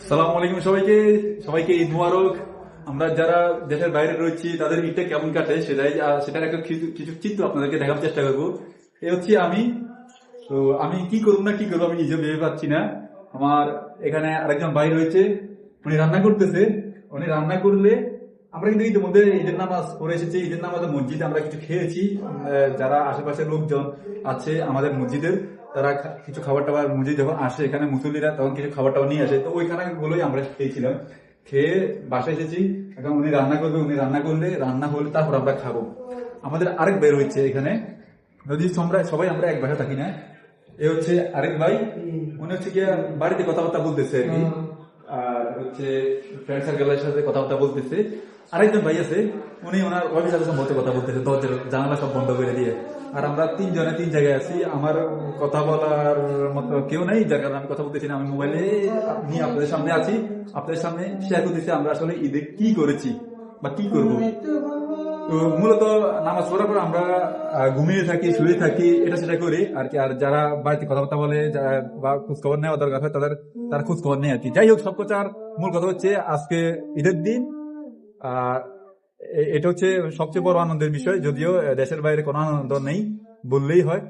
সালাম আলাইকুম সবাইকে। সবাইকে ঈদ মুবারক। আমরা যারা দেশের বাইরে রয়েছি তাদের ঈদটা কেমন কাটে সেটার একটা কিছু চিত্র আপনাদেরকে দেখার চেষ্টা করবো। এ হচ্ছে আমি। তো আমি কি করবো না কি করবো আমি নিজে ভেবে পাচ্ছি না। আমার এখানে আরেকজন ভাই রয়েছে, উনি রান্না করতেছে। উনি রান্না করলে আমরা কিন্তু ইতিমধ্যে ঈদের নামাজ পড়ে এসেছি। ঈদের নামাজে মসজিদে আমরা কিছু খেয়েছি। যারা আশেপাশের লোকজন আছে আমাদের মসজিদের, তারা কিছু খাবার টাবার মসজিদ যখন আসে এখানে মুসল্লিরা তখন কিছু খাবার টাবার নিয়ে আসে, তো ওই খানাগুলোই আমরা খেয়েছিলাম। খেয়ে বাসায় এসেছি। এখন উনি রান্না করবে, উনি রান্না করলে রান্না হলে তারপর আমরা খাবো। আমাদের আরেক বের হচ্ছে এখানে, যদি সবাই আমরা এক বাসা থাকি না। এ হচ্ছে আরেক ভাই, উনি হচ্ছে গিয়ে বাড়িতে কথাবার্তা বলতেছে আর কি, আর হচ্ছে ফ্রেন্ড সার্কেলের সাথে কথাবার্তা বলতেছে। আরেকজন ভাই আছে, উনি ওনার অফিসারের সম্পর্কে কথা বলতেছে, দরজার জানালা সব বন্ধ করে দিয়ে। আর আমরা তিনজনে তিন জায়গায় আছি, আমার কথা বলার মতো কেউ নেই, যার কারণে আমি কথা বলতেছি না। আমি মোবাইলে নিয়ে আপনাদের সামনে আছি, আপনাদের সামনে শেয়ার করতেছি আমরা আসলে ঈদে কি করেছি বা কি করবো। তো মূলত নামাজ পড়ার পর আমরা ঘুমিয়ে থাকি, শুয়ে থাকি, এটা সেটা করি আর কি। আর যারা বাড়িতে কথাবার্তা বলে বা খোঁজ খবর নেওয়া দরকার হয় তার খোঁজ খবর নেই আর কি। যাই হোক, সব কথার মূল কথা হচ্ছে আজকে ঈদের দিন। আর এটা হচ্ছে সবচেয়ে বড় আনন্দের বিষয়, যদিও দেশের বাইরে কোনো আনন্দ নেই বললেই হয়।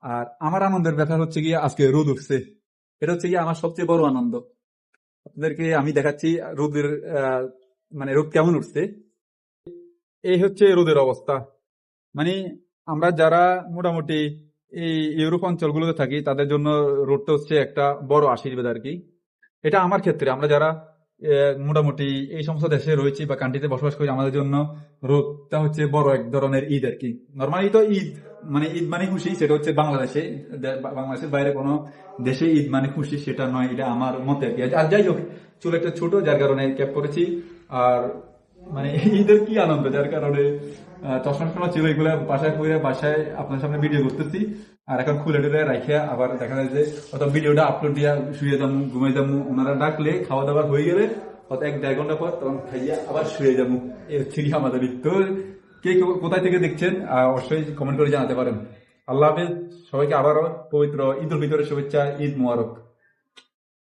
আর আমার আনন্দের ব্যাপার হচ্ছে গিয়ে আজকে রোদ উঠছে, এটা হচ্ছে গিয়ে আমার সবচেয়ে বড় আনন্দ। আপনাদেরকে আমি দেখাচ্ছি রোদের মানে রোদ কেমন উঠছে। এই হচ্ছে রোদের অবস্থা। মানে আমরা যারা মোটামুটি এই ইউরোপ অঞ্চলগুলোতে থাকি তাদের জন্য রোডটা হচ্ছে একটা বড় আশীর্বাদ আর কি। এটা আমার ক্ষেত্রে, আমরা যারা মোটামুটি এই সমস্ত দেশে রয়েছি বা কান্ট্রিতে বসবাস করি, আমাদের জন্য রোদটা হচ্ছে বড় এক ধরনের ঈদ আর কি। নর্মালি তো ঈদ মানে খুশি, সেটা হচ্ছে বাংলাদেশে। বাংলাদেশের বাইরে কোনো দেশে ঈদ মানে খুশি সেটা নয়, এটা আমার মতে আর কি। আর যাই হোক, চুল একটা ছোট যার কারণে ক্যাপ করেছি। আর মানে ঈদের কি আনন্দ, যার কারণে চশমা টশমা ছিল এগুলা বাসায় করে বাসায় আপনার সামনে ভিডিও করতেছি। আর এখন খুলে টুলে রাখিয়া আবার দেখা যায় যে অত ভিডিওটা আপলোড দিয়া শুয়ে যাবো, ঘুমাই যাবো। ওনারা ডাকলে খাওয়া দাওয়া হয়ে গেলে অত 1-1.5 ঘন্টা পর তখন খাইয়া আবার শুয়ে যাবো। এই হচ্ছে কি আমাদের ঈদ। তো কে কোথায় থেকে দেখছেন অবশ্যই কমেন্ট করে জানাতে পারেন। আল্লাহ হাফেজ সবাইকে, আবারও পবিত্র ঈদ উল ফিতরের শুভেচ্ছা। ঈদ মুবারক।